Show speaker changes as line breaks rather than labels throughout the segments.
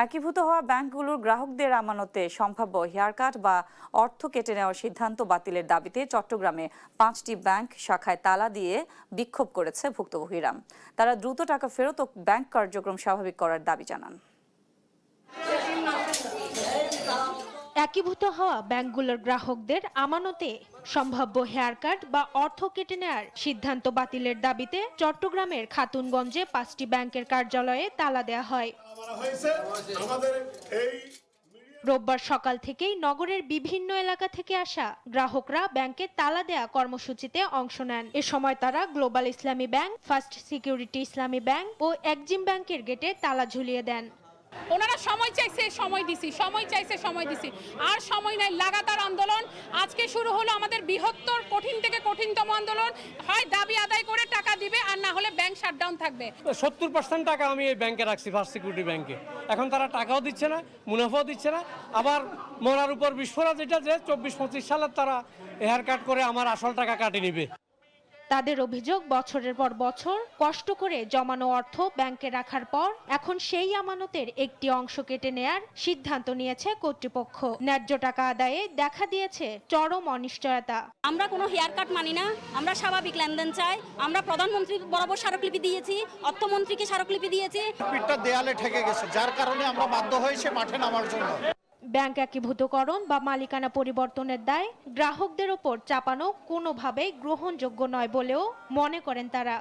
একীভূত হওয়া ব্যাংকগুলোর গ্রাহকদের আমানতে সম্ভাব্য হেয়ারকাট বা অর্থ কেটে নেওয়ার সিদ্ধান্ত বাতিলের দাবিতে চট্টগ্রামে 5টি ব্যাংক শাখায় তালা দিয়ে বিক্ষোভ করেছে ভুক্তভোগীরা। তারা দ্রুত টাকা ফেরত ও ব্যাংক কার্যক্রম স্বাভাবিক করার দাবি জানান।
একীভূত হওয়া ব্যাংকগুলোর গ্রাহকদের আমানতে সম্ভাব্য হেয়ারকাট বা অর্থ কেটে নেওয়ার সিদ্ধান্ত বাতিলের দাবিতে চট্টগ্রামের খাতুনগঞ্জে 5টি ব্যাংকের কার্যালয়ে তালা দেওয়া হয়। রোববার সকাল থেকেই নগরের বিভিন্ন এলাকা থেকে আসা গ্রাহকরা ব্যাংকে তালা দেয়া কর্মসূচিতে অংশ নেন। এ সময় তারা গ্লোবাল ইসলামী ব্যাংক, ফার্স্ট সিকিউরিটি ইসলামী ব্যাংক ও এক্সিম ব্যাংকের গেটে তালা ঝুলিয়ে দেন।
ওনারা সময় চাইছে, সময় দিছি, সময় চাইছে, সময় দিছি, আর সময় নাই। লাগাতার আন্দোলন আজকে শুরু হলো। আমাদের বৃহত্তর কঠিন থেকে কঠিনতম আন্দোলন। হয় দাবি আদায় করে টাকা দিবে, আর না হলে ব্যাংক শাটডাউন থাকবে।
70% টাকা আমি এই ব্যাংকে রাখছি, ফার্স্ট সিকিউরিটি ব্যাংকে। এখন তারা টাকাও দিচ্ছে না, মুনাফাও দিচ্ছে না। আবার মরার উপর বিস্ফোরা, যেটা যে 24-25 সালে তারা হেয়ার কাট করে আমার আসল টাকা কাটে নিবে।
তাদের অভিযোগ, বছরের পর বছর কষ্ট করে জমানো অর্থ ব্যাংকে রাখার পর এখন সেই আমানতের একটি অংশ কেটে নেয়ার সিদ্ধান্ত নিয়েছে কর্তৃপক্ষ। ন্যায্য টাকা আদায়ে দেখা দিয়েছে চরম অনিশ্চয়তা।
আমরা কোনো হেয়ার কাট মানি না, আমরা স্বাভাবিক লেনদেন চাই। আমরা প্রধানমন্ত্রী বরাবর স্মারকলিপি দিয়েছি, অর্থমন্ত্রীকে স্মারকলিপি দিয়েছি।
পিঠটা দেয়ালে ঠেকে গেছে, যার কারণে আমরা বাধ্য হয়েছে মাঠে নামার জন্য।
ব্যাংক একীভূতকরণ বা মালিকানা পরিবর্তনের দায় গ্রাহকদের ওপর চাপানো কোনোভাবেই গ্রহণযোগ্য নয় বলেও মনে করেন তারা।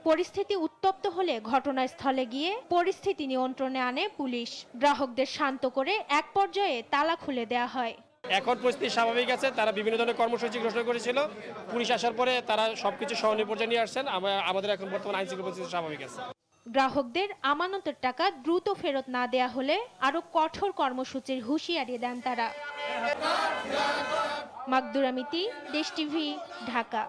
পরিস্থিতি উত্তপ্ত হলে ঘটনাস্থলে গিয়ে পরিস্থিতি নিয়ন্ত্রণে আনে পুলিশ। গ্রাহকদের শান্ত করে এক পর্যায়ে তালা খুলে দেয়া হয়।
এখন পরিস্থিতি স্বাভাবিক আছে। তারা বিভিন্ন ধরনের কর্মসূচি ঘোষণা করেছিল। পুলিশ আসার পরে তারা সবকিছু সহনীয় পর্যায়ে নিয়ে আসছেন। আমাদের এখন বর্তমানে আইনশৃঙ্খলা পরিস্থিতি স্বাভাবিক আছে।
গ্রাহকদের আমানতের টাকা দ্রুত ফেরত না দেয়া হলে আরো কঠোর কর্মসূচির হুঁশিয়ারি দেন তারা। মাকদুরা মিতি, দেশ টিভি, ঢাকা।